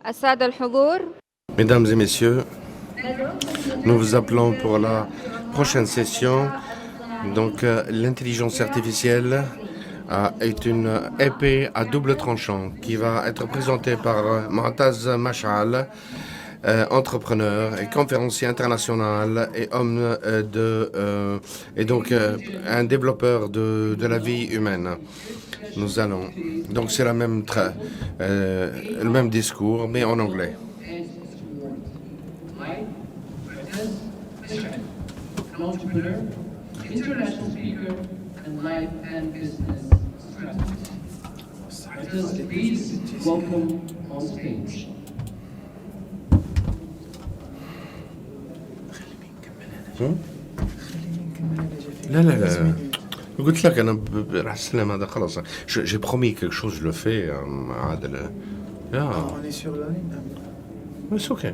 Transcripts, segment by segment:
السادة الحضور. Mesdames et messieurs, nous vous appelons pour la prochaine session. Donc, l'intelligence artificielle est une épée à double tranchant qui va être présentée par Moataz Mash'al, entrepreneur et conférencier international et homme et donc un développeur de la vie humaine. Nous allons. Donc, c'est le même discours, mais en anglais. An entrepreneur, international speaker, and life and business strategist. Please welcome on stage. لا لا لا قلت لك انا راح السلام هذا خلاص j'ai promis quelque chose je le fais عادل On est sur la ligne. c'est ok.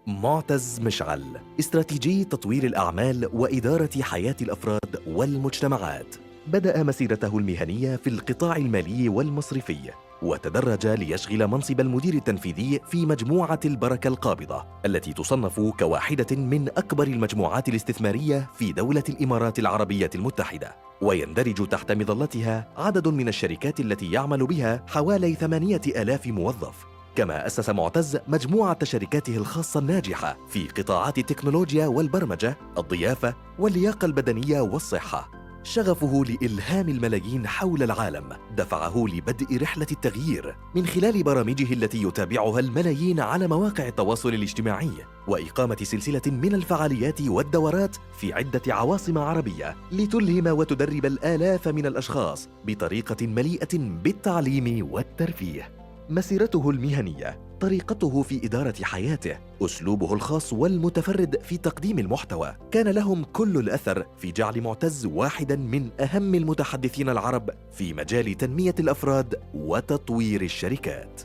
معتز مشعل، استراتيجي تطوير الأعمال وإدارة حياة الأفراد والمجتمعات. بدأ مسيرته المهنية في القطاع المالي والمصرفي، وتدرج ليشغل منصب المدير التنفيذي في مجموعة البركة القابضة، التي تصنف كواحدة من أكبر المجموعات الاستثمارية في دولة الإمارات العربية المتحدة، ويندرج تحت مظلتها عدد من الشركات التي يعمل بها حوالي 8000 موظف. كما أسس معتز مجموعة شركاته الخاصة الناجحة في قطاعات التكنولوجيا والبرمجة، الضيافة واللياقة البدنية والصحة. شغفه لإلهام الملايين حول العالم دفعه لبدء رحلة التغيير من خلال برامجه التي يتابعها الملايين على مواقع التواصل الاجتماعي، وإقامة سلسلة من الفعاليات والدورات في عدة عواصم عربية لتلهم وتدرب الآلاف من الأشخاص بطريقة مليئة بالتعليم والترفيه. مسيرته المهنية، طريقته في إدارة حياته، أسلوبه الخاص والمتفرد في تقديم المحتوى، كان لهم كل الأثر في جعل معتز واحداً من أهم المتحدثين العرب في مجال تنمية الأفراد وتطوير الشركات.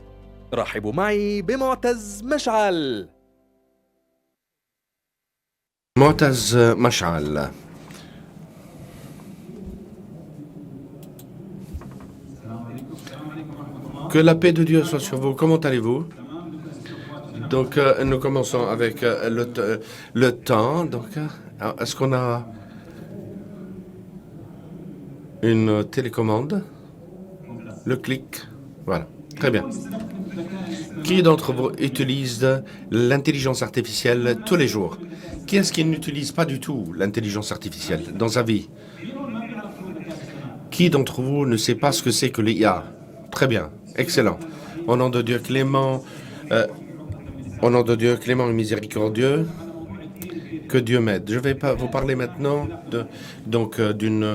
رحبوا معي بمعتز مشعل. معتز مشعل. Que la paix de Dieu soit sur vous. Comment allez-vous? Donc, nous commençons avec le temps. Donc, est-ce qu'on a une télécommande? Le clic. Voilà. Très bien. Qui d'entre vous utilise l'intelligence artificielle tous les jours? Qui est-ce qui n'utilise pas du tout l'intelligence artificielle dans sa vie? Qui d'entre vous ne sait pas ce que c'est que l'IA? Très bien. Excellent. Au nom de Dieu clément, et miséricordieux, que Dieu m'aide. Je vais pas vous parler maintenant d'une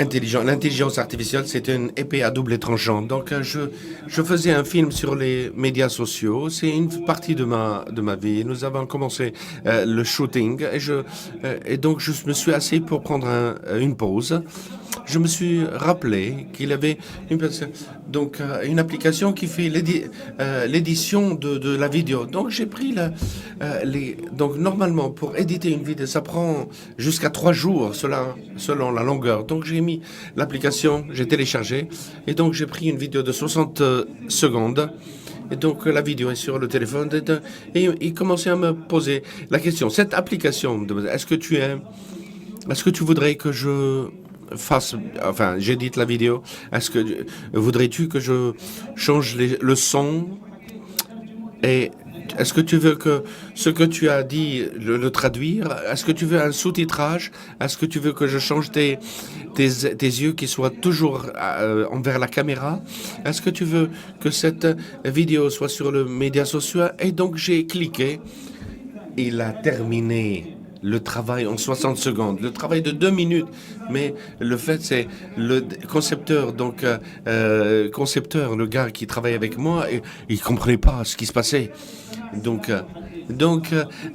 intelligence. L'intelligence artificielle, c'est une épée à double tranchant. Donc, je faisais un film sur les médias sociaux. C'est une partie de ma vie. Nous avons commencé le shooting et donc je me suis assis pour prendre une pause. Je me suis rappelé qu'il y avait une application qui fait l'édition de la vidéo. Donc j'ai pris donc normalement pour éditer une vidéo, ça prend jusqu'à 3 jours selon la longueur. Donc j'ai mis l'application, j'ai téléchargé et donc j'ai pris une vidéo de 60 secondes. Et donc la vidéo est sur le téléphone et il commençait à me poser la question. Cette application, est-ce que tu voudrais que je j'édite la vidéo. Voudrais-tu que je change le son? Et est-ce que tu veux que ce que tu as dit, le traduire? Est-ce que tu veux un sous-titrage? Est-ce que tu veux que je change tes yeux qui soient toujours envers la caméra? Est-ce que tu veux que cette vidéo soit sur le média social? Et donc j'ai cliqué. Il a terminé le travail en 60 secondes, le travail de 2 minutes. Mais le fait, c'est le concepteur, le gars qui travaille avec moi, il ne comprenait pas ce qui se passait. Donc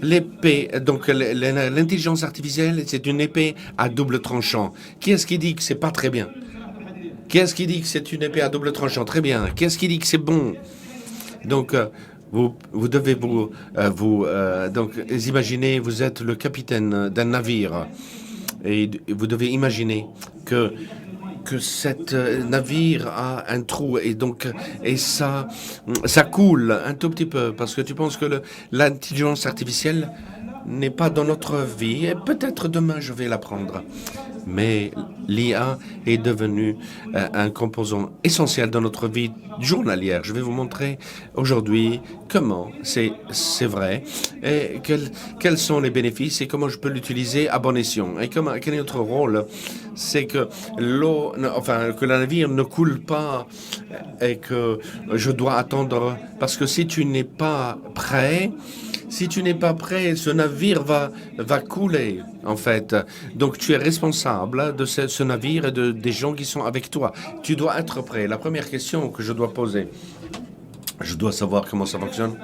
l'intelligence artificielle, c'est une épée à double tranchant. Qui est-ce qui dit que c'est pas très bien? Qu'est-ce qui dit que c'est une épée à double tranchant? Très bien. Qu'est-ce qui dit que c'est bon? Donc, vous devez donc imaginer, vous êtes le capitaine d'un navire et vous devez imaginer que cet navire a un trou et ça coule un tout petit peu parce que tu penses que l'intelligence artificielle n'est pas dans notre vie et peut-être demain je vais l'apprendre. Mais l'IA est devenue un composant essentiel dans notre vie journalière. Je vais vous montrer aujourd'hui comment c'est vrai et quels sont les bénéfices et comment je peux l'utiliser à bon escient. Et quel est notre rôle? C'est que que le navire ne coule pas et que je dois attendre. Parce que si tu n'es pas prêt, ce navire va couler, en fait. Donc, tu es responsable de ce navire et des gens qui sont avec toi. Tu dois être prêt. La première question que je dois poser, je dois savoir comment ça fonctionne.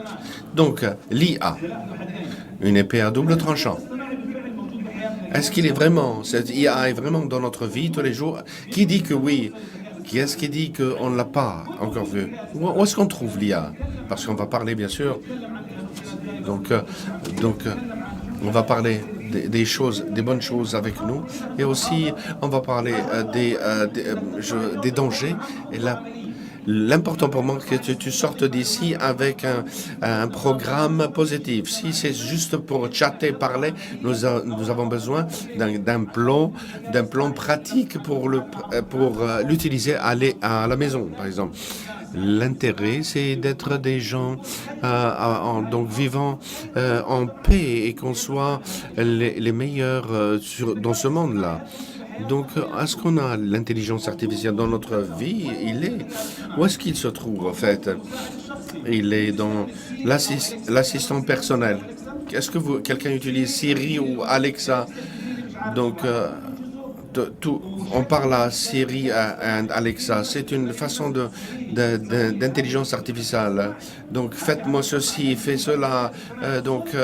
Donc, l'IA, une épée à double tranchant. Est-ce cette IA est vraiment dans notre vie tous les jours? Qui dit que oui? Qui est-ce qui dit qu'on ne l'a pas encore vu? Où est-ce qu'on trouve l'IA? Parce qu'on va parler, bien sûr... Donc, on va parler des bonnes choses avec nous et aussi on va parler des dangers. Et l'important pour moi, c'est que tu sortes d'ici avec un programme positif. Si c'est juste pour chatter, parler, nous avons besoin d'un plan pratique pour l'utiliser à la maison, par exemple. L'intérêt, c'est d'être des gens donc vivant en paix et qu'on soit les meilleurs dans ce monde-là. Donc, est-ce qu'on a l'intelligence artificielle dans notre vie? Où est-ce qu'il se trouve, en fait? Il est dans l'assistant personnel. Est-ce que quelqu'un utilise Siri ou Alexa? Donc, on parle à Siri et Alexa. C'est une façon d'intelligence artificielle. Donc, faites-moi ceci, fais cela.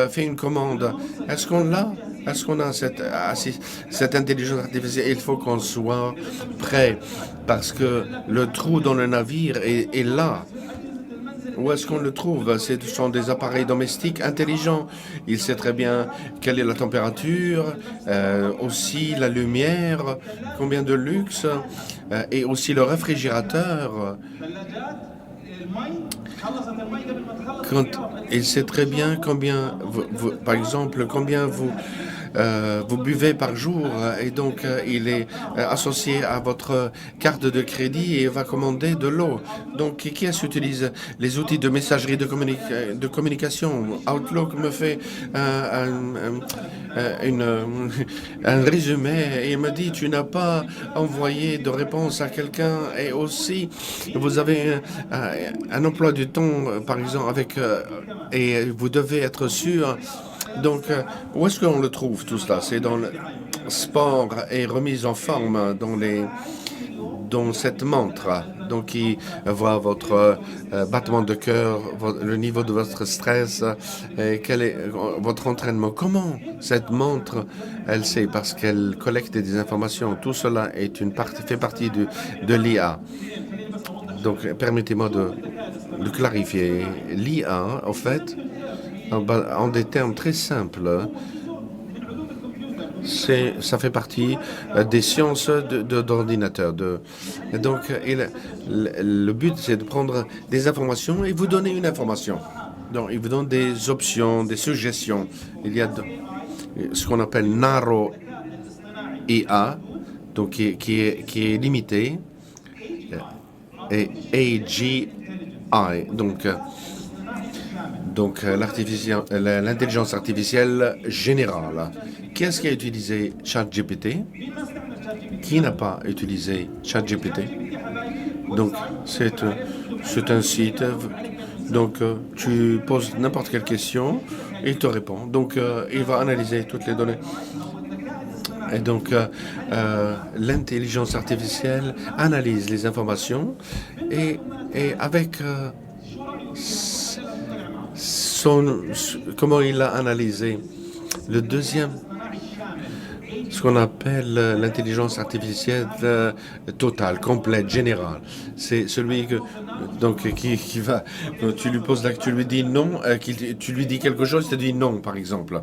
Fais une commande. Est-ce qu'on l'a? Est-ce qu'on a cette intelligence artificielle? Il faut qu'on soit prêt parce que le trou dans le navire est là. Où est-ce qu'on le trouve? Ce sont des appareils domestiques intelligents. Il sait très bien quelle est la température, aussi la lumière, combien de luxe, et aussi le réfrigérateur. Il sait très bien combien, par exemple, combien vous buvez par jour et donc il est associé à votre carte de crédit et va commander de l'eau. Donc qui est-ce qui utilise les outils de messagerie de communication? Outlook me fait un résumé et il me dit tu n'as pas envoyé de réponse à quelqu'un et aussi vous avez un emploi du temps par exemple et vous devez être sûr. Donc, où est-ce qu'on le trouve, tout cela? C'est dans le sport et remise en forme dans cette montre. Donc, qui voit votre battement de cœur, le niveau de votre stress, et quel est votre entraînement. Comment cette montre, elle sait? Parce qu'elle collecte des informations. Tout cela fait partie de l'IA. Donc, permettez-moi de clarifier. L'IA, en fait, en des termes très simples, ça fait partie des sciences d'ordinateur. Donc, le but, c'est de prendre des informations et vous donner une information. Donc, il vous donne des options, des suggestions. Il y a ce qu'on appelle Narrow IA, donc qui est limité, et AGI. Donc, l'intelligence artificielle générale. Qui est-ce qui a utilisé ChatGPT? Qui n'a pas utilisé ChatGPT? Donc, c'est un site. Donc, tu poses n'importe quelle question, il te répond. Donc, il va analyser toutes les données. Et donc, l'intelligence artificielle analyse les informations et avec... comment il l'a analysé. Le deuxième, ce qu'on appelle l'intelligence artificielle totale, complète, générale. C'est celui qui va, tu lui poses tu lui dis non, tu lui dis quelque chose, il te dit non, par exemple.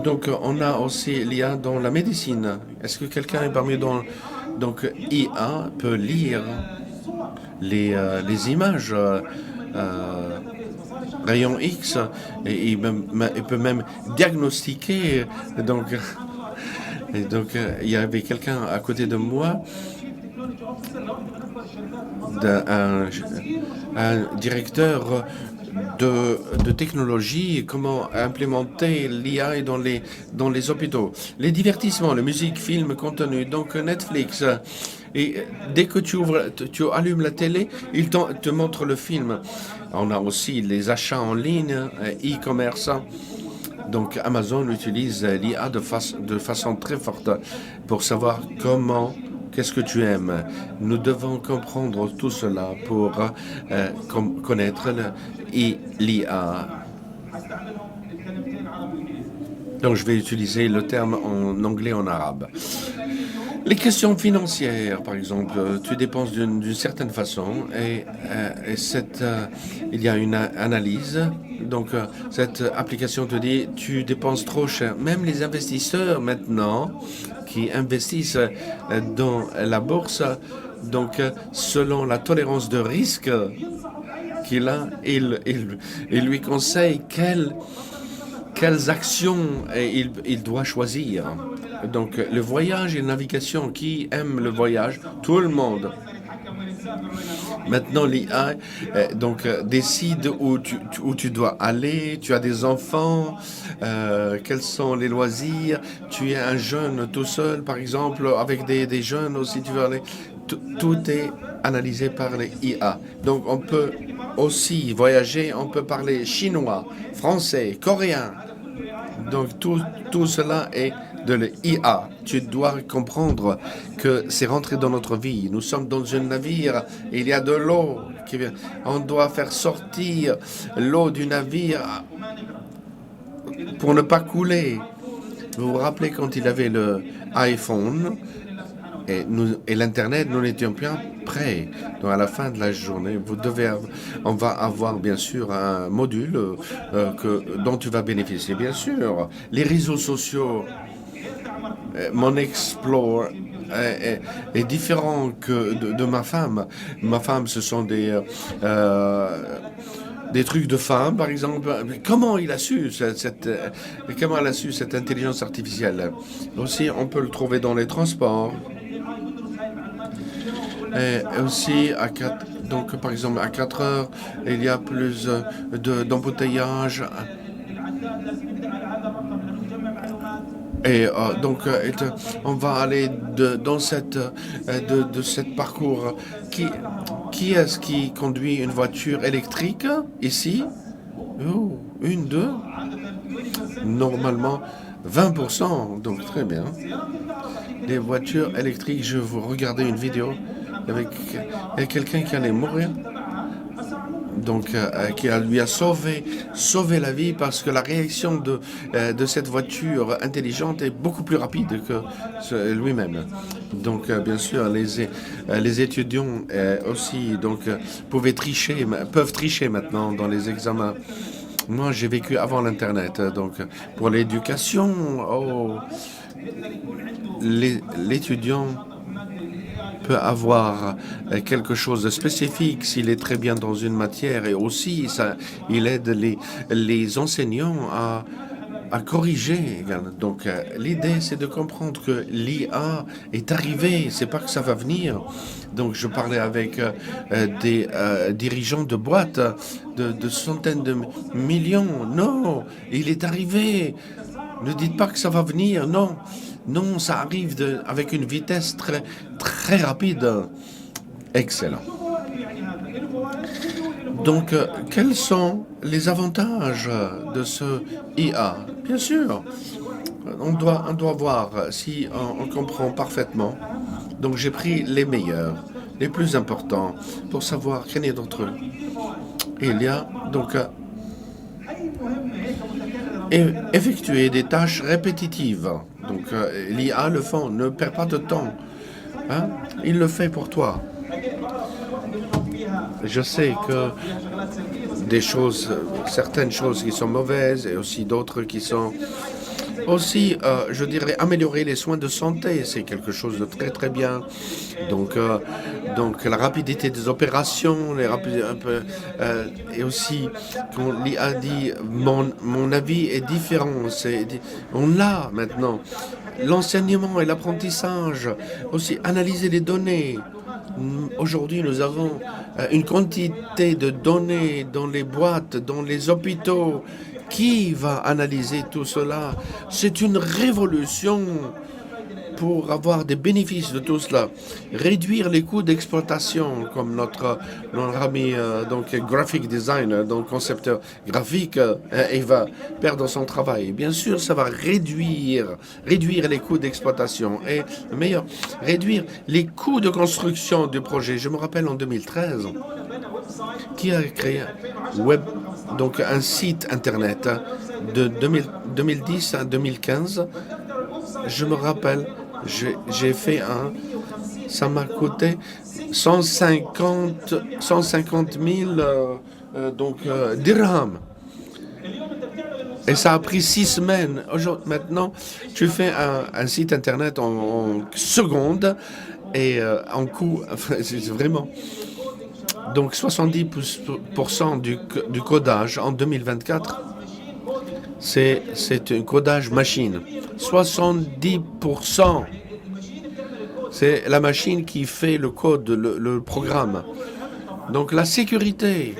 Donc, on a aussi l'IA dans la médecine. Est-ce que quelqu'un est parmi donc, IA peut lire les images rayons X et il peut même diagnostiquer. Donc, il y avait quelqu'un à côté de moi, un directeur de technologie, comment implémenter l'IA dans les hôpitaux. Les divertissements, la musique, film, contenu, donc Netflix. Et dès que tu allumes la télé, il te montre le film. On a aussi les achats en ligne, e-commerce. Donc Amazon utilise l'IA de façon très forte pour savoir qu'est-ce que tu aimes. Nous devons comprendre tout cela pour connaître l'IA. Donc je vais utiliser le terme en anglais et en arabe. Les questions financières, par exemple, tu dépenses d'une certaine façon et il y a une analyse. Donc, cette application te dit, tu dépenses trop cher. Même les investisseurs maintenant qui investissent dans la bourse, donc selon la tolérance de risque qu'il a, il lui conseille quelles actions il doit choisir. Donc, le voyage et la navigation, qui aime le voyage? Tout le monde. Maintenant, l'IA décide où tu dois aller, tu as des enfants, quels sont les loisirs, tu es un jeune tout seul, par exemple, avec des jeunes aussi, tu veux aller. Tout est analysé par les IA. Donc, on peut aussi voyager, on peut parler chinois, français, coréen. Donc, tout cela est de l'IA. Tu dois comprendre que c'est rentré dans notre vie. Nous sommes dans un navire, il y a de l'eau qui vient. On doit faire sortir l'eau du navire pour ne pas couler. Vous vous rappelez quand il avait le iPhone et l'Internet, nous n'étions pas prêts. Donc à la fin de la journée, on va avoir bien sûr un module dont tu vas bénéficier. Bien sûr, les réseaux sociaux, mon Explore est différent que de ma femme. Ma femme, ce sont des trucs de femme, par exemple. Comment elle a su cette intelligence artificielle? Aussi, on peut le trouver dans les transports. Et aussi, donc, par exemple, à 4 heures, il y a plus d'embouteillage. Et donc, on va aller dans cette parcours. Qui est-ce qui conduit une voiture électrique ici? Oh, une, deux? Normalement, 20%. Donc, très bien. Les voitures électriques, je vous regardais une vidéo avec quelqu'un qui allait mourir. Donc, qui lui a sauvé la vie parce que la réaction de cette voiture intelligente est beaucoup plus rapide que lui-même. Donc, bien sûr, les étudiants aussi peuvent tricher maintenant dans les examens. Moi, j'ai vécu avant l'Internet. Donc, pour l'éducation, l'étudiant peut avoir quelque chose de spécifique s'il est très bien dans une matière, et aussi il aide les enseignants à corriger. Donc l'idée, c'est de comprendre que l'IA est arrivée, c'est pas que ça va venir. Donc je parlais avec des dirigeants de boîtes de centaines de millions. Non, il est arrivé. Ne dites pas que ça va venir, non. Non, ça arrive avec une vitesse très, très rapide. Excellent. Donc, quels sont les avantages de ce IA? Bien sûr, on doit voir si on comprend parfaitement. Donc, j'ai pris les meilleurs, les plus importants, pour savoir quel est d'entre eux. Il y a donc effectuer des tâches répétitives. Donc, l'IA le font. Ne perds pas de temps. Hein? Il le fait pour toi. Je sais que certaines choses qui sont mauvaises et aussi d'autres qui sont aussi, je dirais, améliorer les soins de santé. C'est quelque chose de très très bien. Donc la rapidité des opérations, et aussi, quand l'IA dit, mon avis est différent. On l'a maintenant. L'enseignement et l'apprentissage, aussi analyser les données. Aujourd'hui, nous avons une quantité de données dans les boîtes, dans les hôpitaux. Qui va analyser tout cela? C'est une révolution pour avoir des bénéfices de tout cela. Réduire les coûts d'exploitation, comme notre ami donc graphic designer, donc concepteur graphique, il va perdre son travail. Bien sûr, ça va réduire les coûts d'exploitation et meilleur, réduire les coûts de construction du projet. Je me rappelle en 2013, qui a créé donc un site internet de 2010 à 2015. Je me rappelle, j'ai fait ça m'a coûté 150 000 dirhams. Et ça a pris 6 semaines. Maintenant, tu fais un site internet en secondes et en coût, c'est vraiment. Donc 70% du codage en 2024, c'est un codage machine. 70%. C'est la machine qui fait le code, le programme. Donc la sécurité.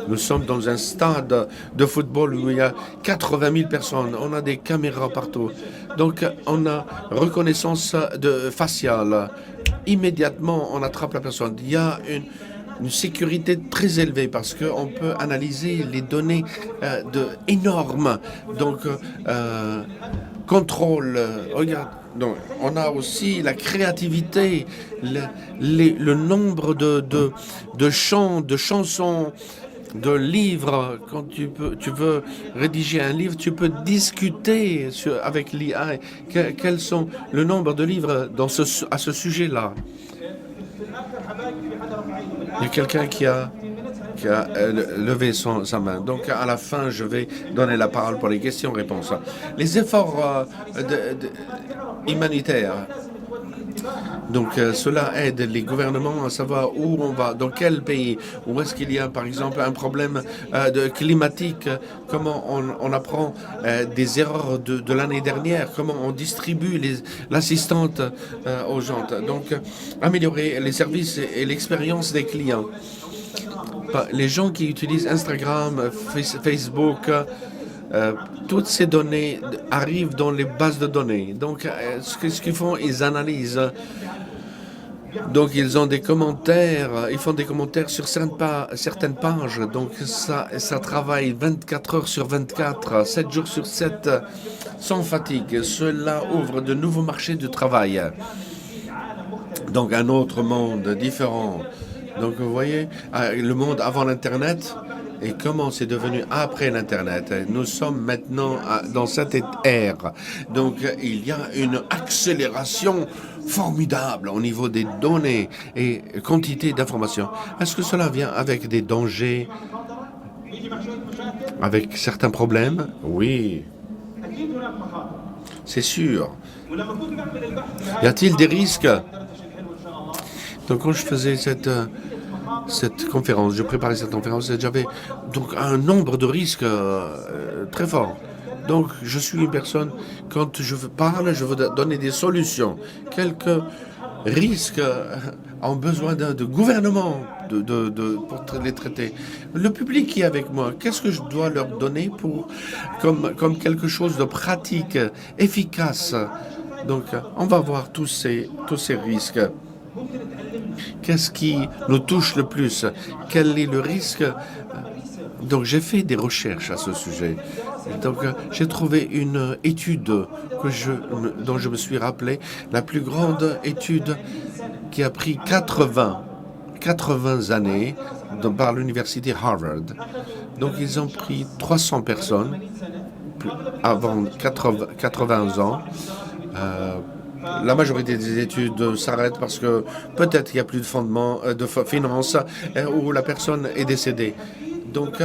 Nous sommes dans un stade de football où il y a 80 000 personnes. On a des caméras partout. Donc on a reconnaissance faciale. Immédiatement, on attrape la personne. Il y a une sécurité très élevée parce qu'on peut analyser les données énormes. Donc, contrôle. Regarde. Donc, on a aussi la créativité, le nombre de chants, de chansons, de livres. Quand tu veux rédiger un livre, tu peux discuter avec l'IA. Quels sont le nombre de livres à ce sujet-là? Il y a quelqu'un qui a levé sa main. Donc, à la fin, je vais donner la parole pour les questions-réponses. Les efforts humanitaires. Donc, cela aide les gouvernements à savoir où on va, dans quel pays, où est-ce qu'il y a, par exemple, un problème climatique, comment on apprend des erreurs de l'année dernière, comment on distribue l'assistante aux gens. Donc, améliorer les services et l'expérience des clients. Les gens qui utilisent Instagram, Facebook, toutes ces données arrivent dans les bases de données. Donc, ce qu'ils font, ils analysent. Donc, ils ont des commentaires, ils font des commentaires sur certaines pages. Donc, ça travaille 24 heures sur 24, 7 jours sur 7, sans fatigue. Cela ouvre de nouveaux marchés de travail. Donc, un autre monde différent. Donc, vous voyez, le monde avant l'Internet et comment c'est devenu après l'Internet. Nous sommes maintenant dans cette ère. Donc, il y a une accélération formidable au niveau des données et quantité d'informations. Est-ce que cela vient avec des dangers, avec certains problèmes? Oui. C'est sûr. Y a-t-il des risques? Donc, quand je faisais cette conférence, je préparais cette conférence, j'avais donc un nombre de risques très fort. Donc, je suis une personne, quand je parle, je veux donner des solutions. Quelques risques ont besoin de gouvernement pour les traiter. Le public qui est avec moi, qu'est-ce que je dois leur donner comme quelque chose de pratique, efficace? Donc, on va voir tous ces risques. Qu'est-ce qui nous touche le plus? Quel est le risque? Donc, j'ai fait des recherches à ce sujet. Donc, j'ai trouvé une étude dont je me suis rappelé, la plus grande étude qui a pris 80 années par l'université Harvard. Donc, ils ont pris 300 personnes avant 80 ans. La majorité des études s'arrêtent parce que peut-être il n'y a plus de fondement, de finances, ou la personne est décédée. Donc,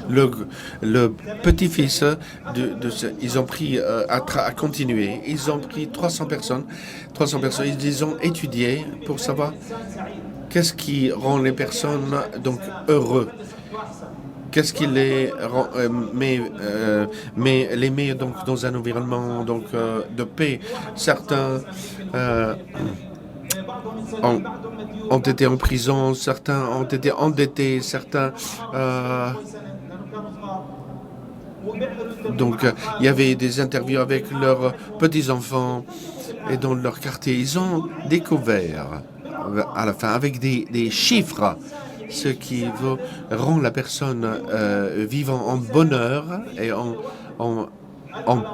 le petit-fils ils ont pris à continuer. Ils ont pris 300 personnes. Ils ont étudié pour savoir qu'est-ce qui rend les personnes donc heureux. Qu'est-ce qui les rend, mais les met donc dans un environnement donc de paix. Certains ont été en prison, certains ont été endettés, certains donc il y avait des interviews avec leurs petits-enfants et dans leur quartier. Ils ont découvert à la fin avec des chiffres ce qui rend la personne vivant en bonheur et en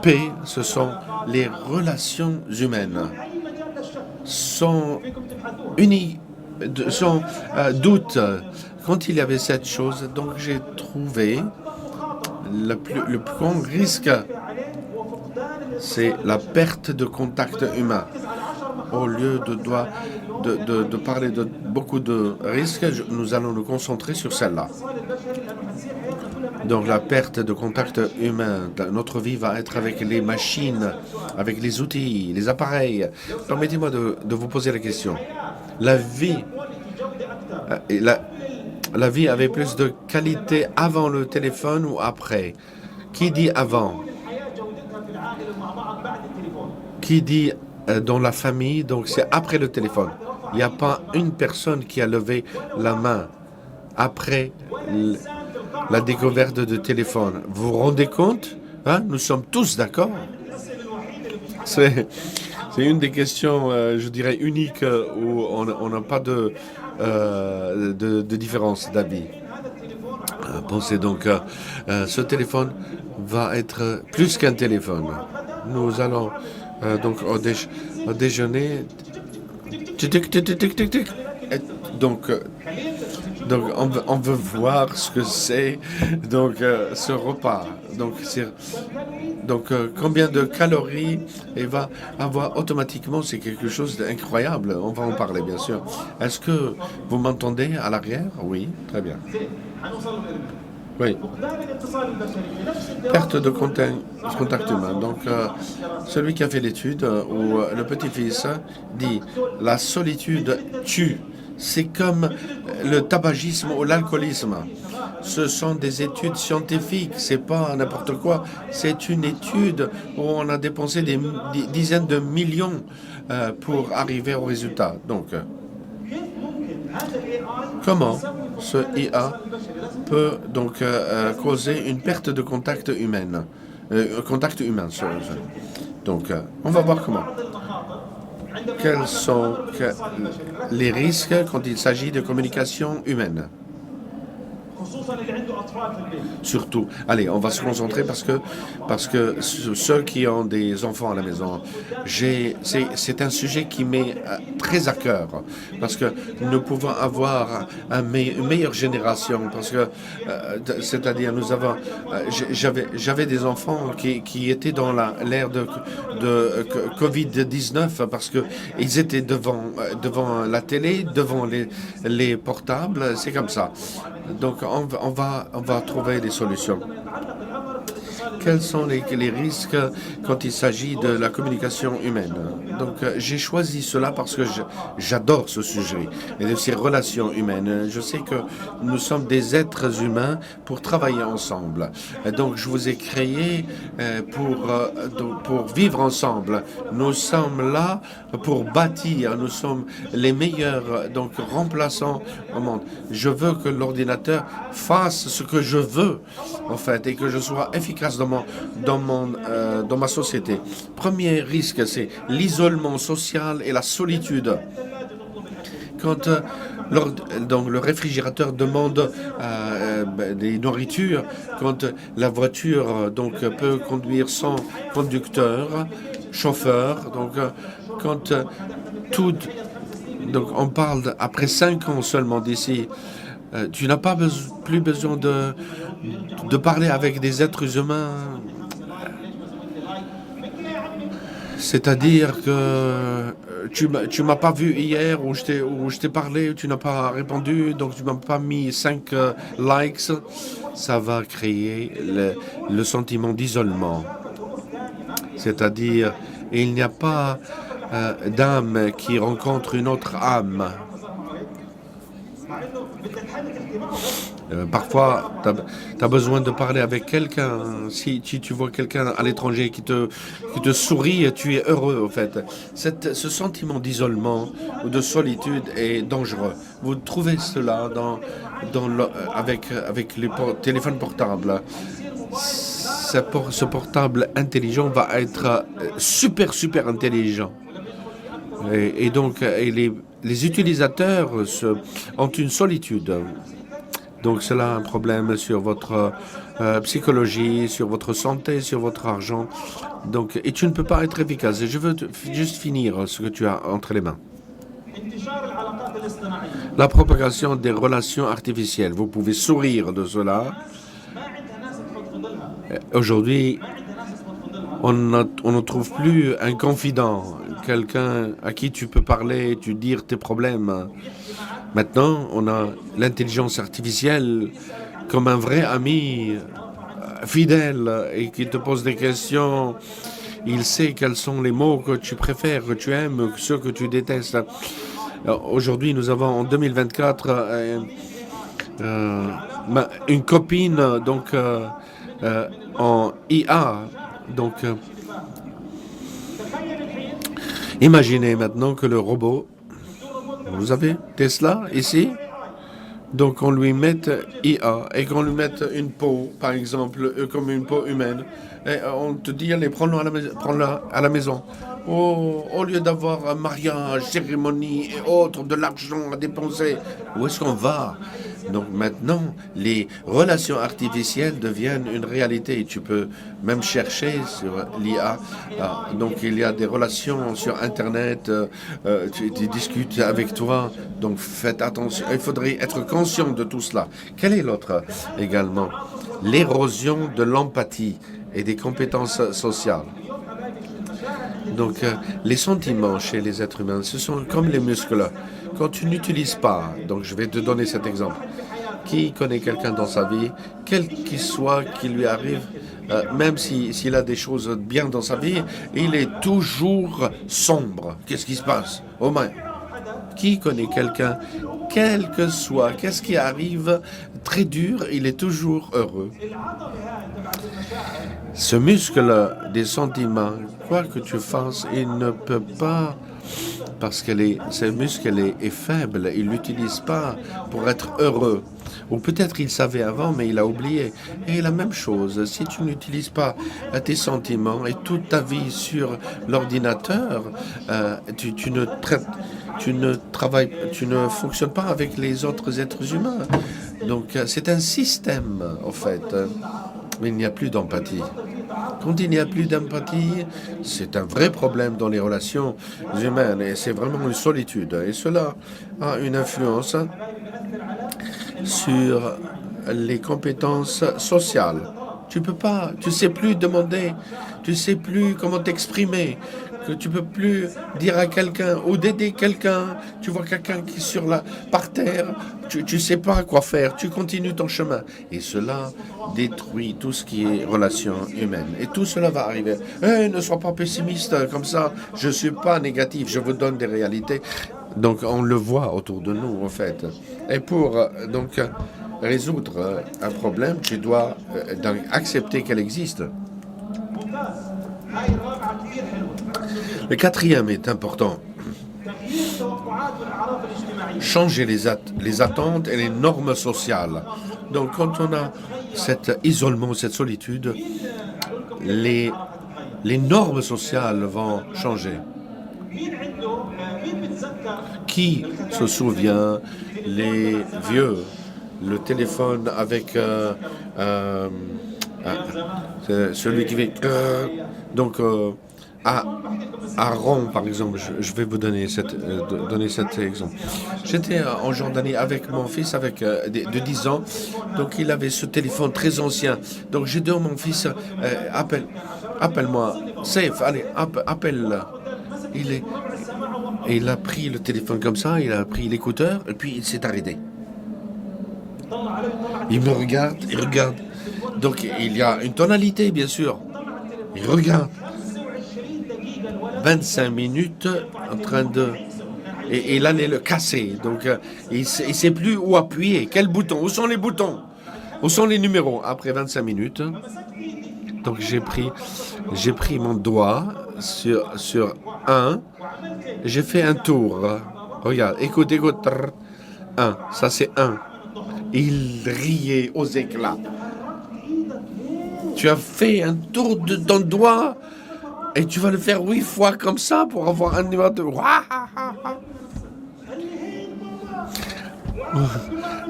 paix. Ce sont les relations humaines. Sans doute, quand il y avait cette chose, donc j'ai trouvé le plus grand risque, c'est la perte de contact humain. Au lieu de parler de beaucoup de risques, nous allons nous concentrer sur celle-là. Donc la perte de contact humain, notre vie va être avec les machines, avec les outils, les appareils. Permettez-moi de vous poser la question. La vie avait plus de qualité avant le téléphone ou après? Qui dit avant? Qui dit dans la famille? Donc c'est après le téléphone. Il n'y a pas une personne qui a levé la main après la découverte de téléphone. Vous vous rendez compte? Nous sommes tous d'accord. C'est une des questions, je dirais, uniques où on n'a pas de différence d'avis. Pensez donc, ce téléphone va être plus qu'un téléphone. Nous allons donc au déjeuner. Donc on veut voir ce que c'est donc ce repas. Donc combien de calories il va avoir automatiquement, c'est quelque chose d'incroyable. On va en parler bien sûr. Est-ce que vous m'entendez à l'arrière? Oui, très bien. Oui. Perte de contact humain. Donc, celui qui a fait l'étude, ou le petit-fils, dit « La solitude tue ». C'est comme le tabagisme ou l'alcoolisme. Ce sont des études scientifiques, c'est pas n'importe quoi. C'est une étude où on a dépensé des dizaines de millions pour arriver au résultat. Donc, comment ce IA peut donc causer une perte de contact humain? Donc, on va voir comment. Quels sont les risques quand il s'agit de communication humaine? Surtout, allez, on va se concentrer parce que ceux qui ont des enfants à la maison, c'est un sujet qui m'est très à cœur parce que nous pouvons avoir une meilleure génération parce que c'est-à-dire nous avons j'avais des enfants qui étaient dans l'ère de Covid-19 parce que ils étaient devant la télé, devant les portables, c'est comme ça. Donc, on va trouver des solutions. Quels sont les risques quand il s'agit de la communication humaine? Donc, j'ai choisi cela parce que j'adore ce sujet et de ces relations humaines. Je sais que nous sommes des êtres humains pour travailler ensemble. Donc, je vous ai créé pour vivre ensemble. Nous sommes là pour bâtir. Nous sommes les meilleurs donc remplaçants au monde. Je veux que l'ordinateur fasse ce que je veux, en fait, et que je sois efficace dans ma société. Premier risque, c'est l'isolement social et la solitude. Quand donc le réfrigérateur demande des nourritures, quand la voiture donc peut conduire sans conducteur, chauffeur, donc quand donc on parle après 5 ans seulement d'ici Tu n'as pas plus besoin de parler avec des êtres humains. C'est-à-dire que tu m'as pas vu hier où je t'ai parlé, tu n'as pas répondu, donc tu m'as pas mis 5 likes. Ça va créer le sentiment d'isolement. C'est-à-dire, il n'y a pas d'âme qui rencontre une autre âme. Parfois, tu as besoin de parler avec quelqu'un. Si tu vois quelqu'un à l'étranger qui te sourit, tu es heureux, en fait. Ce sentiment d'isolement ou de solitude est dangereux. Vous trouvez cela avec les téléphones portables. Ce portable intelligent va être super intelligent. Et donc, les utilisateurs ont une solitude. Donc, cela a un problème sur votre psychologie, sur votre santé, sur votre argent. Donc, et tu ne peux pas être efficace. Et je veux juste finir ce que tu as entre les mains. La propagation des relations artificielles. Vous pouvez sourire de cela. Aujourd'hui, on ne trouve plus un confident, quelqu'un à qui tu peux parler, tu dire tes problèmes. Maintenant, on a l'intelligence artificielle comme un vrai ami fidèle et qui te pose des questions. Il sait quels sont les mots que tu préfères, que tu aimes, ceux que tu détestes. Aujourd'hui, nous avons en 2024 une copine donc en IA. Donc, imaginez maintenant que le robot, vous avez Tesla ici, donc on lui met IA et qu'on lui mette une peau, par exemple, comme une peau humaine, et on te dit, allez, prends-la à la maison. Au lieu d'avoir un mariage, cérémonie et autres, de l'argent à dépenser, où est-ce qu'on va? Donc maintenant, les relations artificielles deviennent une réalité. Tu peux même chercher sur l'IA. Donc il y a des relations sur Internet, tu discutes avec toi. Donc faites attention. Il faudrait être conscient de tout cela. Quel est l'autre également? L'érosion de l'empathie et des compétences sociales. Donc, les sentiments chez les êtres humains, ce sont comme les muscles. Quand tu n'utilises pas, donc je vais te donner cet exemple. Qui connaît quelqu'un dans sa vie, quel qu'il soit, qui lui arrive, même s'il a des choses bien dans sa vie, il est toujours sombre. Qu'est-ce qui se passe? Au moins, qui connaît quelqu'un, quel que soit, qu'est-ce qui arrive, très dur, il est toujours heureux. Ce muscle des sentiments, quoi que tu fasses, il ne peut pas, parce que ce muscle est faible, il ne l'utilise pas pour être heureux. Ou peut-être il savait avant, mais il a oublié. Et la même chose, si tu n'utilises pas tes sentiments et toute ta vie sur l'ordinateur, tu ne fonctionnes pas avec les autres êtres humains. Donc c'est un système, en fait. Mais il n'y a plus d'empathie. Quand il n'y a plus d'empathie, c'est un vrai problème dans les relations humaines et c'est vraiment une solitude. Et cela a une influence sur les compétences sociales. Tu sais plus demander, tu sais plus comment t'exprimer, que tu peux plus dire à quelqu'un ou d'aider quelqu'un. Tu vois quelqu'un qui est par terre, tu sais pas quoi faire, tu continues ton chemin. Et cela détruit tout ce qui est relation humaine. Et tout cela va arriver. Ne sois pas pessimiste comme ça, je suis pas négatif, je vous donne des réalités. Donc on le voit autour de nous en fait. Et pour donc résoudre un problème, tu dois accepter qu'elle existe. Le quatrième est important. Changer les attentes et les normes sociales. Donc quand on a cet isolement, cette solitude, les normes sociales vont changer. Qui se souvient, les vieux, le téléphone avec celui qui fait donc à, à Rome, par exemple, je vais vous donner cet exemple. J'étais en Jordanie avec mon fils de 10 ans, donc il avait ce téléphone très ancien. Donc j'ai dit à mon fils, appelle-moi, Safe, allez, appelle. Il est, et il a pris le téléphone comme ça, il a pris l'écouteur, et puis il s'est arrêté. Il me regarde, il regarde. Donc il y a une tonalité, bien sûr. Il regarde. 25 minutes en train de... Et il allait le casser. Donc il ne sait plus où appuyer. Quel bouton? Où sont les boutons? Où sont les numéros? Après 25 minutes, donc j'ai pris mon doigt sur un. J'ai fait un tour. Regarde, écoute. 1, ça c'est 1. Il riait aux éclats. Tu as fait un tour de ton doigt et tu vas le faire 8 fois comme ça pour avoir un numéro de...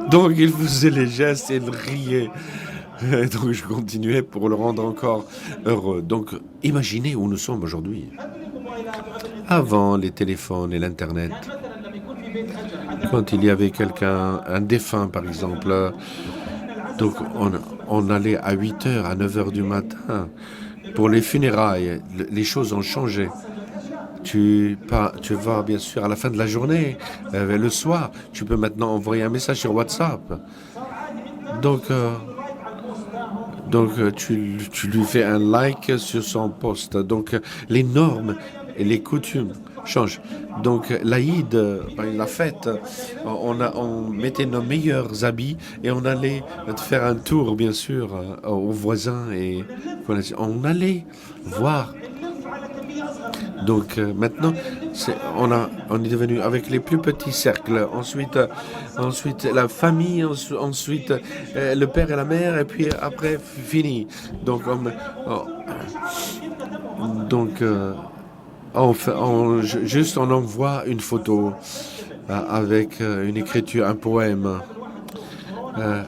Donc il faisait les gestes et il riait. Et donc je continuais pour le rendre encore heureux. Donc imaginez où nous sommes aujourd'hui. Avant les téléphones et l'Internet, quand il y avait quelqu'un, un défunt par exemple, donc on allait à 8h, à 9h du matin. Pour les funérailles, les choses ont changé. Tu vas bien sûr à la fin de la journée, le soir, tu peux maintenant envoyer un message sur WhatsApp. Donc tu lui fais un like sur son post. Donc les normes et les coutumes changent. Donc l'Aïd, la fête, on mettait nos meilleurs habits et on allait faire un tour bien sûr aux voisins et on allait voir. Donc maintenant, on est devenu avec les plus petits cercles. Ensuite la famille, ensuite le père et la mère, et puis après fini. Donc on envoie une photo avec une écriture, un poème.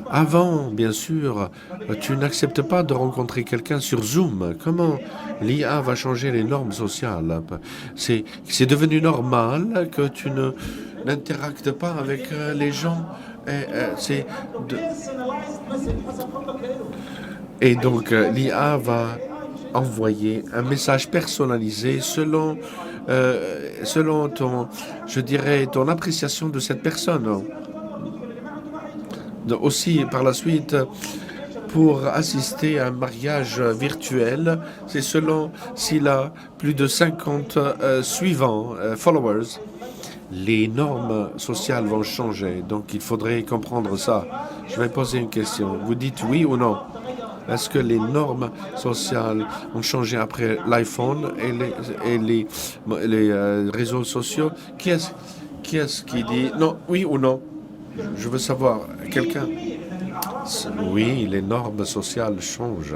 Avant, bien sûr, tu n'acceptes pas de rencontrer quelqu'un sur Zoom. Comment l'IA va changer les normes sociales? C'est devenu normal que tu n'interactes pas avec les gens. Et donc, l'IA va envoyer un message personnalisé selon ton appréciation de cette personne. Aussi, par la suite, pour assister à un mariage virtuel, c'est selon s'il a plus de 50 suivants, followers. Les normes sociales vont changer, donc il faudrait comprendre ça. Je vais poser une question. Vous dites oui ou non? Est-ce que les normes sociales ont changé après l'iPhone et les réseaux sociaux? Qui est-ce qui dit non, oui ou non? Je veux savoir, quelqu'un? Oui, les normes sociales changent.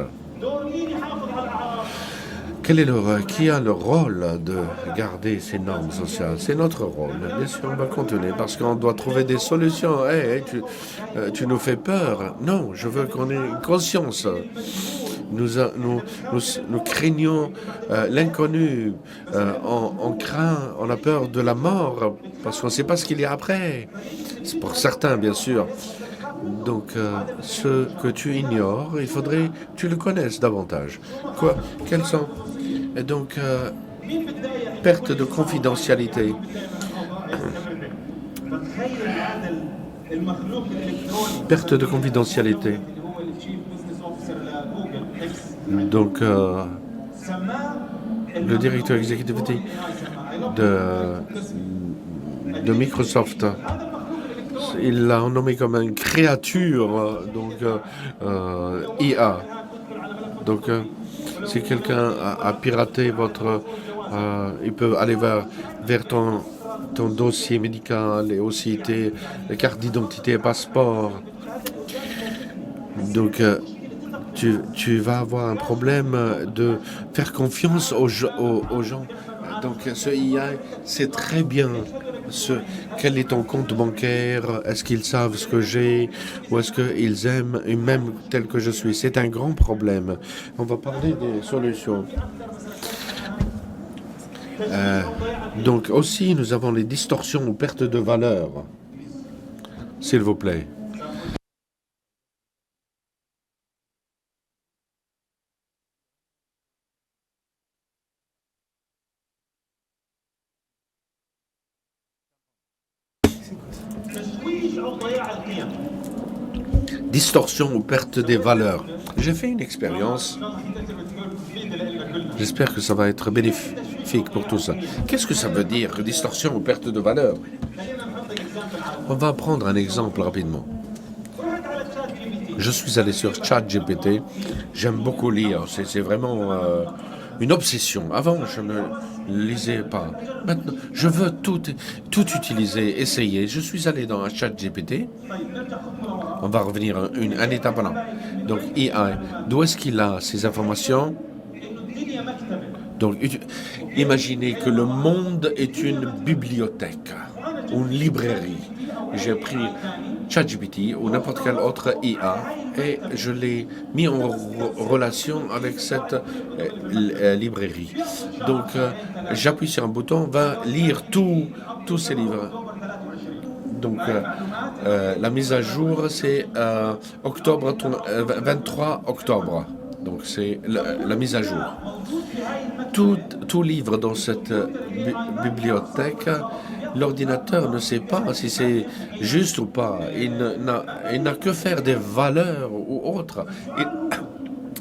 Qui a le rôle de garder ces normes sociales? C'est notre rôle. Bien sûr, on va continuer parce qu'on doit trouver des solutions. Tu nous fais peur. Non, je veux qu'on ait une conscience. Nous craignons l'inconnu. On a peur de la mort parce qu'on ne sait pas ce qu'il y a après. C'est pour certains, bien sûr. Donc, ce que tu ignores, il faudrait que tu le connaisses davantage. Quels sont? Et donc, perte de confidentialité. Perte de confidentialité. Donc, le directeur exécutif de Microsoft, il l'a nommé comme une créature, IA. Donc, si quelqu'un a piraté il peut aller vers ton dossier médical et aussi tes cartes d'identité et passeport. Donc, tu vas avoir un problème de faire confiance aux gens. Donc, ce IA sait très bien quel est ton compte bancaire, est-ce qu'ils savent ce que j'ai, ou est-ce qu'ils aiment, et même tel que je suis. C'est un grand problème. On va parler des solutions. Donc aussi, nous avons les distorsions ou pertes de valeur. S'il vous plaît. Distorsion ou perte des valeurs. J'ai fait une expérience. J'espère que ça va être bénéfique pour tout ça. Qu'est-ce que ça veut dire, distorsion ou perte de valeur? On va prendre un exemple rapidement. Je suis allé sur ChatGPT. J'aime beaucoup lire. C'est vraiment une obsession. Avant, je ne lisais pas. Maintenant, je veux tout utiliser, essayer. Je suis allé dans ChatGPT. On va revenir un étape avant. Donc, AI, d'où est-ce qu'il a ces informations? Donc, imaginez que le monde est une bibliothèque ou une librairie. J'ai pris ChatGPT ou n'importe quelle autre IA et je l'ai mis en relation avec cette librairie. Donc, j'appuie sur un bouton, va lire tous ces livres. Donc, la mise à jour, c'est 23 octobre. Donc, c'est la mise à jour. Tout livre dans cette bibliothèque, l'ordinateur ne sait pas si c'est juste ou pas. Il n'a que faire des valeurs ou autres.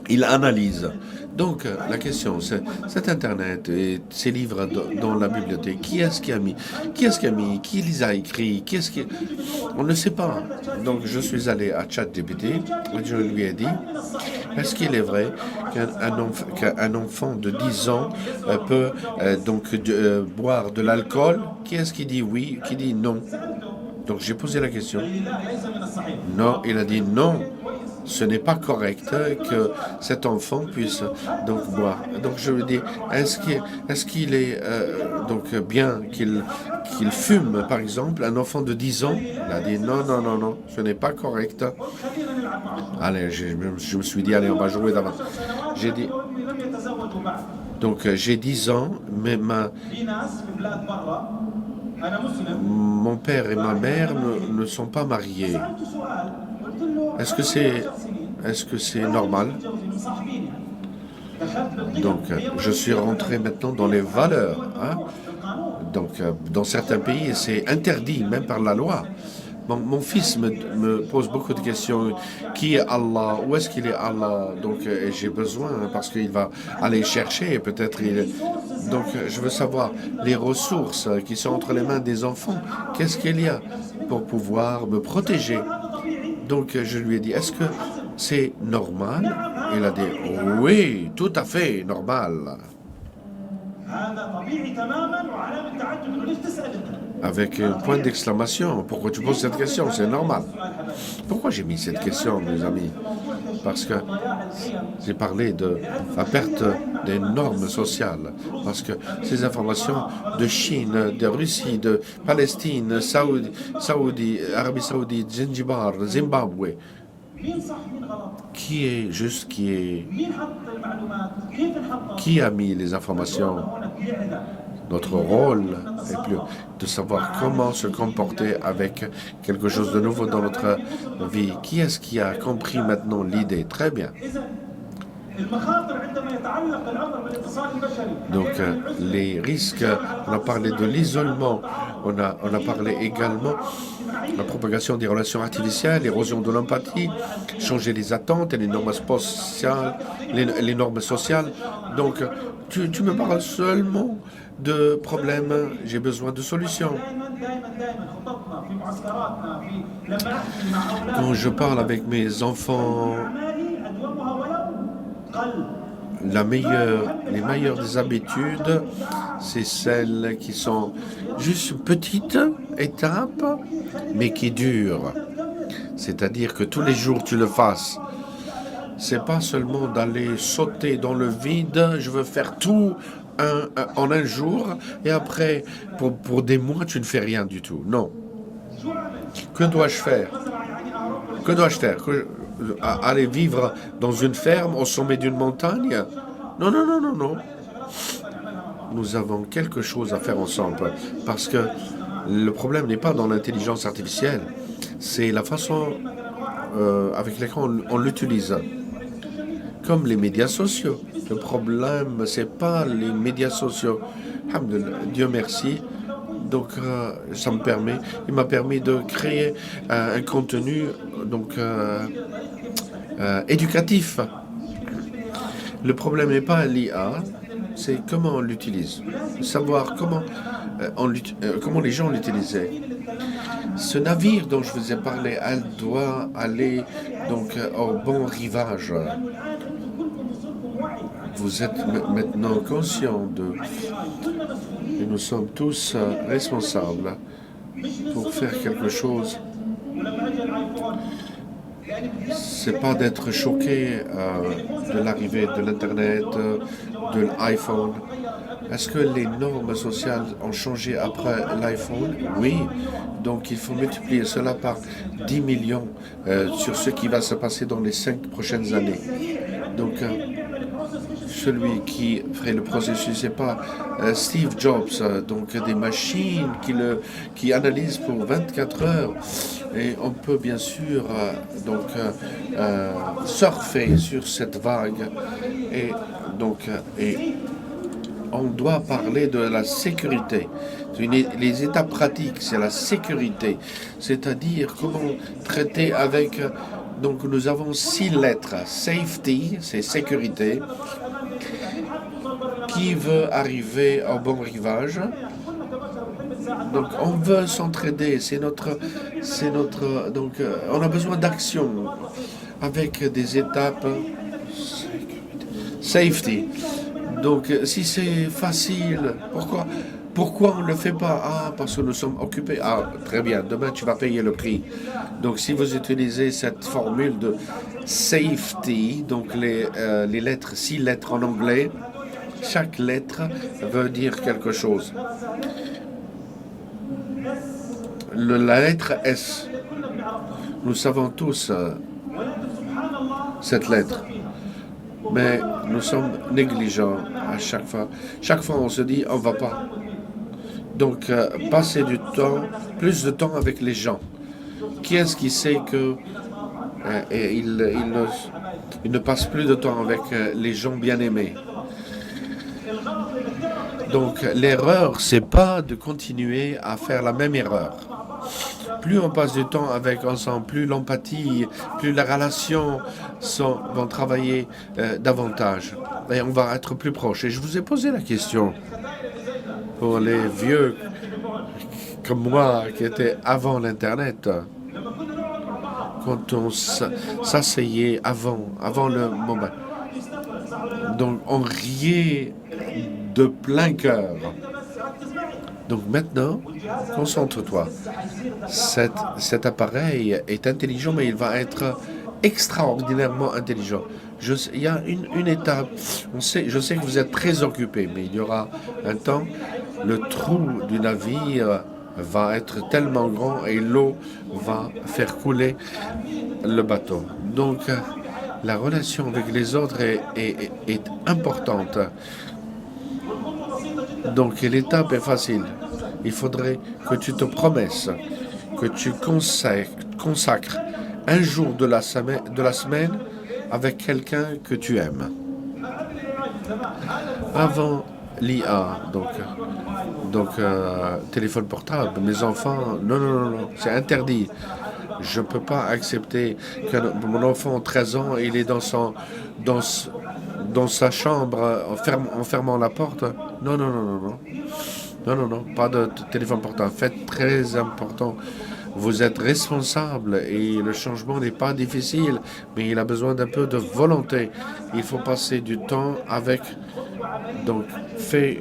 Il analyse. Donc, la question, c'est cet Internet et ces livres dans la bibliothèque, qui est-ce qui a mis? Qui les a écrits? On ne sait pas. Donc, je suis allé à ChatGPT et je lui ai dit, est-ce qu'il est vrai qu'un enfant de 10 ans peut boire de l'alcool? Qui est-ce qui dit oui? Qui dit non? Donc, j'ai posé la question. Non, il a dit non. Ce n'est pas correct que cet enfant puisse donc boire. Donc je lui dis, est-ce qu'il est bien qu'il fume, par exemple, un enfant de 10 ans? Il a dit non, ce n'est pas correct. Allez, je me suis dit, allez, on va jouer d'avant. J'ai dit, donc j'ai 10 ans, mais mon père et ma mère ne sont pas mariés. Est-ce que c'est normal? Donc, je suis rentré maintenant dans les valeurs. Donc, dans certains pays, c'est interdit, même par la loi. Mon fils me pose beaucoup de questions. Qui est Allah? Où est-ce qu'il est Allah? Donc, j'ai besoin, parce qu'il va aller chercher, peut-être. Donc, je veux savoir les ressources qui sont entre les mains des enfants. Qu'est-ce qu'il y a pour pouvoir me protéger? Donc, je lui ai dit, est-ce que c'est normal? Il a dit, oui, tout à fait normal. Avec un point d'exclamation. Pourquoi tu poses cette question? C'est normal. Pourquoi j'ai mis cette question, mes amis? Parce que j'ai parlé de la perte des normes sociales. Parce que ces informations de Chine, de Russie, de Palestine, Saoudi, Arabie Saoudite, Zanzibar, Zimbabwe, qui a mis les informations? Notre rôle est plus de savoir comment se comporter avec quelque chose de nouveau dans notre vie. Qui est-ce qui a compris maintenant l'idée? Très bien. Donc, les risques, on a parlé de l'isolement, on a parlé également de la propagation des relations artificielles, l'érosion de l'empathie, changer les attentes et les normes sociales. Donc, tu me parles seulement de problèmes, j'ai besoin de solutions. Quand je parle avec mes enfants, les meilleures des habitudes, c'est celles qui sont juste une petite étape, mais qui durent. C'est-à-dire que tous les jours tu le fasses. C'est pas seulement d'aller sauter dans le vide, je veux faire tout en un jour, et après, pour des mois, tu ne fais rien du tout. Non. Que dois-je faire? Aller vivre dans une ferme au sommet d'une montagne? Non. nous avons quelque chose à faire ensemble parce que le problème n'est pas dans l'intelligence artificielle, c'est la façon avec laquelle on l'utilise. Comme les médias sociaux. Le problème, c'est pas les médias sociaux. Alhamdoulilah, Dieu merci. Donc, il m'a permis de créer un contenu éducatif. Le problème n'est pas l'IA, c'est comment on l'utilise. Savoir comment les gens l'utilisaient. Ce navire dont je vous ai parlé, elle doit aller au bon rivage. Vous êtes maintenant conscient et nous sommes tous responsables pour faire quelque chose. C'est pas d'être choqué de l'arrivée de l'Internet, de l'iPhone. Est-ce que les normes sociales ont changé après l'iPhone? Oui. Donc il faut multiplier cela par 10 millions sur ce qui va se passer dans les 5 prochaines années. Donc celui qui ferait le processus, c'est pas Steve Jobs, donc des machines qui analysent pour 24 heures. Et on peut bien sûr surfer sur cette vague. Et on doit parler de la sécurité. Les étapes pratiques, c'est la sécurité. C'est-à-dire comment traiter avec... Donc nous avons 6 lettres. Safety, c'est sécurité. Qui veut arriver au bon rivage? Donc on veut s'entraider. Donc on a besoin d'action avec des étapes. Safety. Donc si c'est facile, pourquoi on ne le fait pas? Ah, parce que nous sommes occupés. Ah, très bien, demain tu vas payer le prix. Donc si vous utilisez cette formule de safety, donc les lettres, 6 lettres en anglais, chaque lettre veut dire quelque chose. La lettre S, nous savons tous cette lettre. Mais nous sommes négligents à chaque fois. Chaque fois, on se dit, on ne va pas. Donc, passer plus de temps avec les gens. Qui est-ce qui sait que il ne passe plus de temps avec les gens bien-aimés? Donc, l'erreur, c'est pas de continuer à faire la même erreur. Plus on passe du temps ensemble, plus l'empathie, plus les relations vont travailler davantage. Et on va être plus proche. Et je vous ai posé la question pour les vieux comme moi qui étaient avant l'Internet. Quand on s'asseyait avant le moment. Donc on riait de plein cœur. Donc maintenant, concentre-toi. Cet appareil est intelligent, mais il va être extraordinairement intelligent. Il y a une étape. Je sais que vous êtes très occupé, mais il y aura un temps, le trou du navire va être tellement grand et l'eau va faire couler le bateau. Donc, la relation avec les autres est importante. Donc l'étape est facile. Il faudrait que tu te promettes, que tu consacres un jour de la semaine avec quelqu'un que tu aimes. Avant l'IA, donc téléphone portable, mes enfants, non, c'est interdit. Je ne peux pas accepter que mon enfant, 13 ans, il est dans sa chambre en fermant la porte. Non, pas de téléphone portable. Faites très important. Vous êtes responsable et le changement n'est pas difficile, mais il a besoin d'un peu de volonté. Il faut passer du temps avec. Donc, fais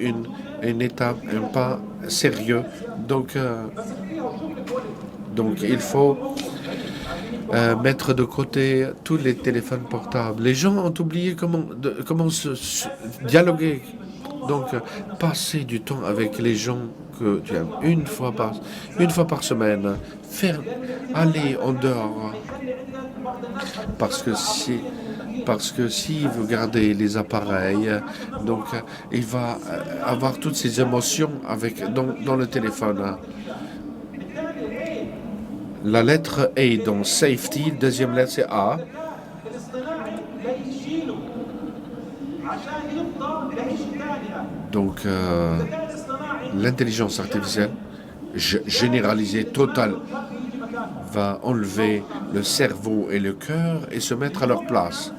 une étape, un pas sérieux. Donc il faut mettre de côté tous les téléphones portables. Les gens ont oublié comment se dialoguer. Donc, passer du temps avec les gens que tu aimes une fois par semaine. Aller en dehors. Parce que Parce que si vous gardez les appareils, donc il va avoir toutes ces émotions dans le téléphone. La lettre A dans safety, deuxième lettre c'est A. Donc l'intelligence artificielle généralisée, totale, va enlever le cerveau et le cœur et se mettre à leur place.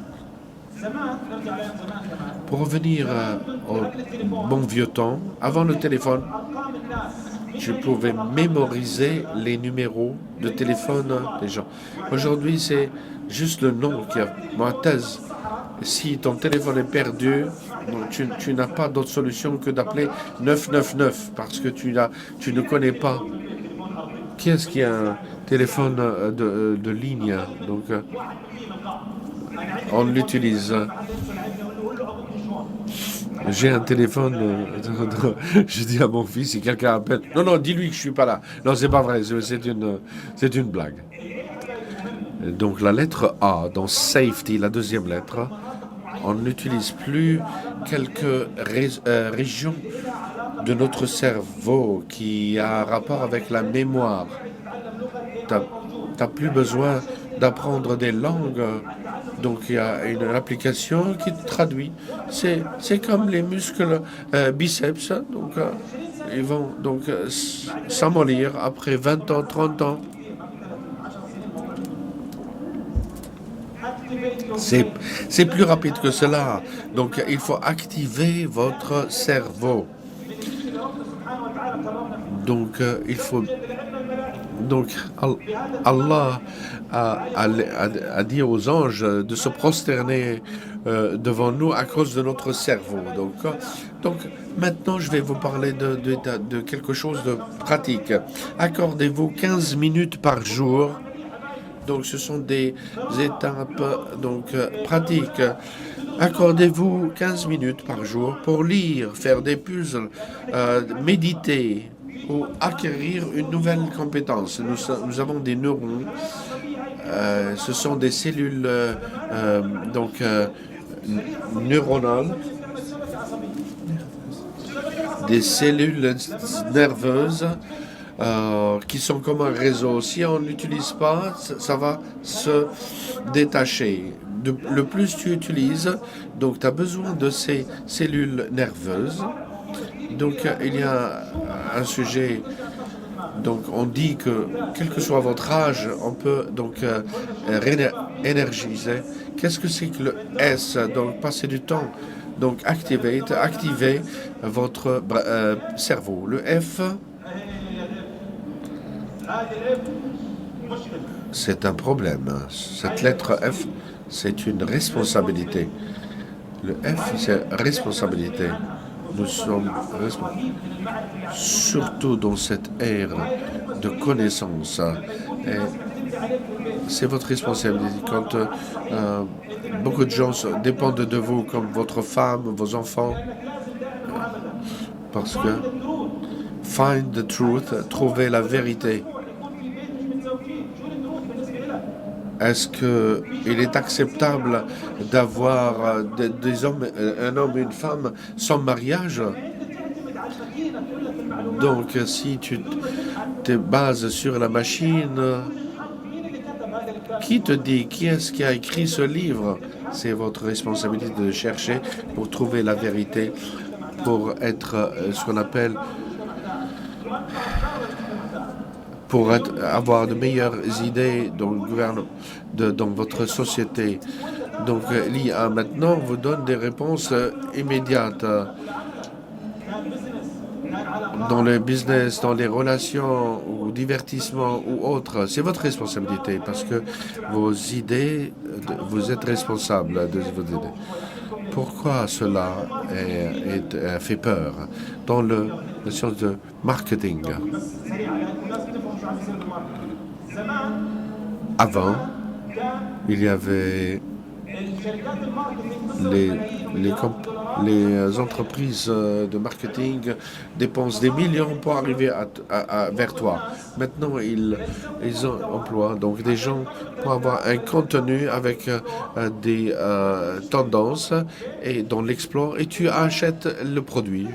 Pour revenir au bon vieux temps, avant le téléphone, je pouvais mémoriser les numéros de téléphone des gens. Aujourd'hui, c'est juste le nom qui a ma thèse. Si ton téléphone est perdu, tu n'as pas d'autre solution que d'appeler 999 parce que tu ne connais pas qui est-ce qui a un téléphone de ligne. Donc, on l'utilise. J'ai un téléphone, je dis à mon fils, si quelqu'un appelle, non, dis-lui que je suis pas là. Non, c'est pas vrai, c'est une blague. Donc la lettre A dans safety, la deuxième lettre, on n'utilise plus quelques régions de notre cerveau qui a un rapport avec la mémoire. T'as plus besoin d'apprendre des langues. Donc il y a une application qui traduit. C'est comme les muscles biceps. Donc ils vont s'amollir après 20 ans, 30 ans. C'est plus rapide que cela. Donc il faut activer votre cerveau. Donc il faut. Donc Allah a dit aux anges de se prosterner devant nous à cause de notre cerveau. Donc maintenant je vais vous parler de quelque chose de pratique. Accordez-vous 15 minutes par jour. Donc ce sont des étapes pratiques. Accordez-vous 15 minutes par jour pour lire, faire des puzzles, méditer ou acquérir une nouvelle compétence. Nous avons des neurones. Ce sont des cellules neuronales, des cellules nerveuses qui sont comme un réseau. Si on n'utilise pas, ça va se détacher. Le plus tu utilises, donc tu as besoin de ces cellules nerveuses. Donc il y a un sujet, donc on dit que quel que soit votre âge, on peut donc énergiser. Qu'est-ce que c'est que le S? Donc passer du temps, donc activer votre cerveau. Le F, c'est un problème. Cette lettre F, c'est une responsabilité. Le F, c'est responsabilité. Nous sommes responsables, surtout dans cette ère de connaissance. Et c'est votre responsabilité. Quand beaucoup de gens dépendent de vous, comme votre femme, vos enfants, parce que find the truth, trouver la vérité. Est-ce qu'il est acceptable d'avoir des hommes, un homme et une femme sans mariage? Donc, si tu te bases sur la machine, qui te dit, qui est-ce qui a écrit ce livre? C'est votre responsabilité de chercher pour trouver la vérité, pour être ce qu'on appelle, pour avoir de meilleures idées dans le gouvernement, dans votre société. Donc l'IA maintenant vous donne des réponses immédiates dans le business, dans les relations ou divertissement ou autre. C'est votre responsabilité parce que vos idées, vous êtes responsable de vos idées. Pourquoi cela fait peur dans la science de marketing? Avant, il y avait les, les entreprises de marketing dépensent des millions pour arriver vers toi. Maintenant, ils emploient donc des gens pour avoir un contenu avec des tendances et dans l'explore et tu achètes le produit.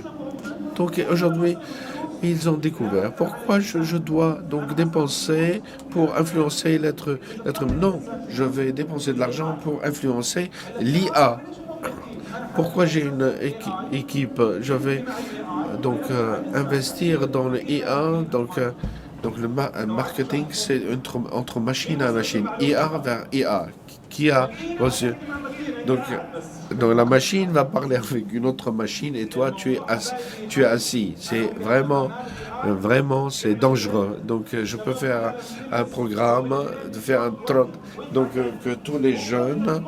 Donc aujourd'hui, ils ont découvert pourquoi je dois donc dépenser pour influencer l'être humain. Non, je vais dépenser de l'argent pour influencer l'IA. Pourquoi j'ai une équipe? Je vais donc investir dans l'IA. Donc le marketing, c'est entre machine à machine, IA vers IA. Qui a reçu? Donc la machine va parler avec une autre machine et toi, tu es assis. C'est vraiment, c'est dangereux. Donc, je peux faire un programme, de faire un truc. Donc, que tous les jeunes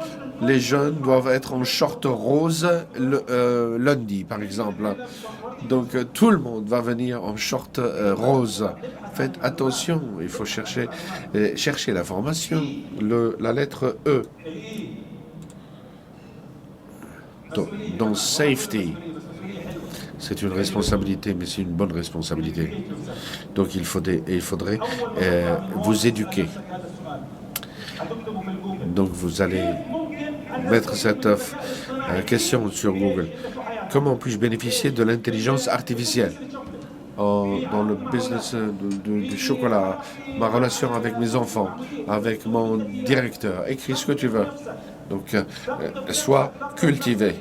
doivent être en short rose lundi, par exemple. Donc, tout le monde va venir en short rose. Faites attention, il faut chercher l'information. La lettre E. Dans safety, c'est une responsabilité, mais c'est une bonne responsabilité. Donc il faudrait vous éduquer. Donc vous allez mettre cette question sur Google. Comment puis-je bénéficier de l'intelligence artificielle dans le business du chocolat, ma relation avec mes enfants, avec mon directeur? Écris ce que tu veux. Donc, sois cultivé.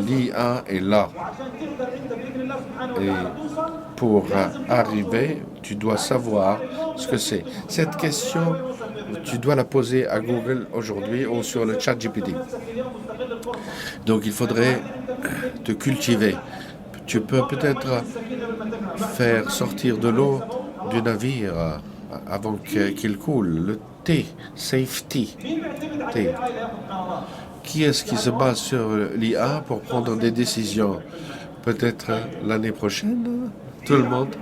L'IA est là. Et pour arriver, tu dois savoir ce que c'est. Cette question, tu dois la poser à Google aujourd'hui ou sur le chat GPT. Donc, il faudrait te cultiver. Tu peux peut-être faire sortir de l'eau du navire avant qu'il coule. Le T, safety. T. Qui est-ce qui se base sur l'IA pour prendre des décisions? Peut-être l'année prochaine, tout le monde.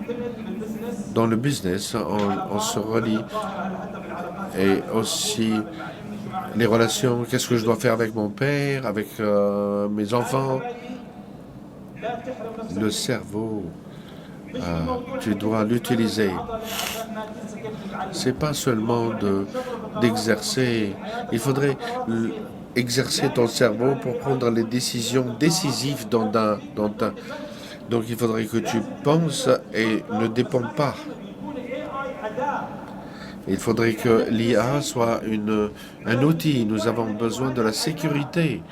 Dans le business, on se relie. Et aussi les relations, qu'est-ce que je dois faire avec mon père, avec mes enfants? Le cerveau, tu dois l'utiliser. C'est pas seulement d'exercer. Il faudrait exercer ton cerveau pour prendre les décisions décisives dans ta. Donc il faudrait que tu penses et ne dépendes pas. Il faudrait que l'IA soit un outil. Nous avons besoin de la sécurité.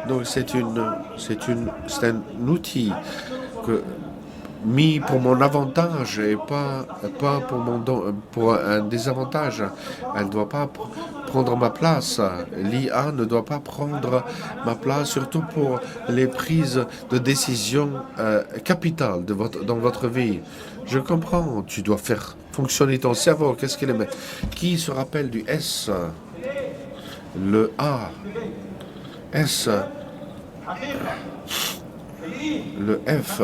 Donc c'est un outil mis pour mon avantage et pas pour un désavantage. Elle ne doit pas prendre ma place. L'IA ne doit pas prendre ma place, surtout pour les prises de décision capitales dans votre vie. Je comprends, tu dois faire fonctionner ton cerveau. Qu'est-ce qu'il est? Qui se rappelle du S? Le A. S. Le F.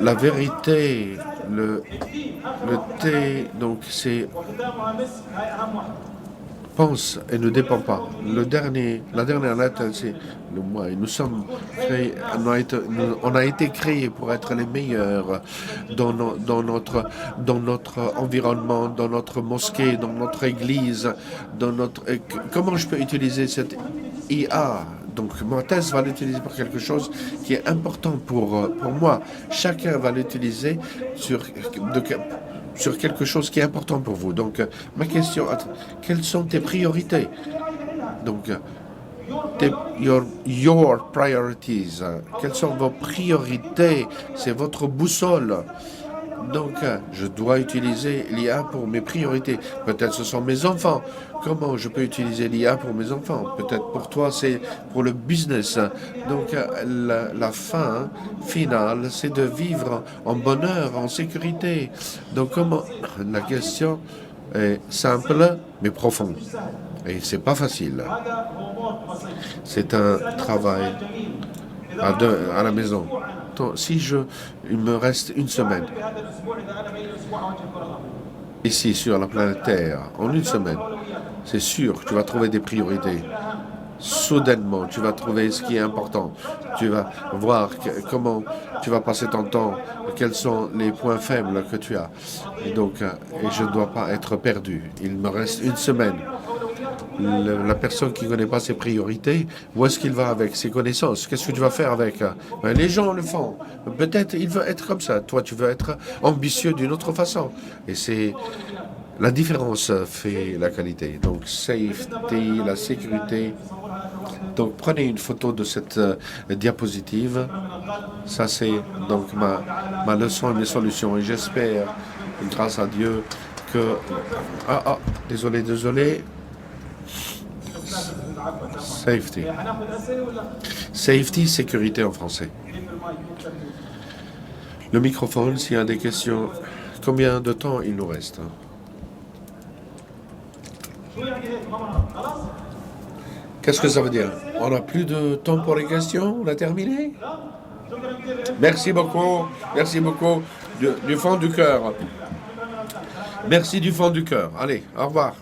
La vérité, le T, donc c'est pense et ne dépend pas. La dernière lettre, c'est le moi. Et nous sommes créés, on a été créés pour être les meilleurs dans notre environnement, dans notre mosquée, dans notre église, comment je peux utiliser cette IA? Donc, ma thèse va l'utiliser pour quelque chose qui est important pour moi. Chacun va l'utiliser sur quelque chose qui est important pour vous. Donc, ma question, quelles sont tes priorités? Donc, your priorities. Quelles sont vos priorités? C'est votre boussole. Donc, je dois utiliser l'IA pour mes priorités. Peut-être ce sont mes enfants. Comment je peux utiliser l'IA pour mes enfants? Peut-être pour toi, c'est pour le business. Donc, la fin finale, c'est de vivre en bonheur, en sécurité. Donc, comment? La question est simple, mais profonde. Et c'est pas facile. C'est un travail à la maison. Si il me reste une semaine ici sur la planète Terre, en une semaine, c'est sûr que tu vas trouver des priorités. Soudainement, tu vas trouver ce qui est important. Tu vas voir comment tu vas passer ton temps, quels sont les points faibles que tu as. Et donc, et je ne dois pas être perdu. Il me reste une semaine. La personne qui ne connaît pas ses priorités, où est-ce qu'il va avec ses connaissances? Qu'est-ce que tu vas faire avec? Ben, les gens le font. Peut-être il veut être comme ça. Toi, tu veux être ambitieux d'une autre façon. Et c'est la différence fait la qualité. Donc, safety, la sécurité. Donc, prenez une photo de cette diapositive. Ça, c'est donc ma leçon et mes solutions. Et j'espère, grâce à Dieu, que... désolé. Safety. Safety, sécurité en français. Le microphone, s'il y a des questions, combien de temps il nous reste? Qu'est-ce que ça veut dire? On n'a plus de temps pour les questions? On a terminé? Merci beaucoup. Merci beaucoup du fond du cœur. Merci du fond du cœur. Allez, au revoir.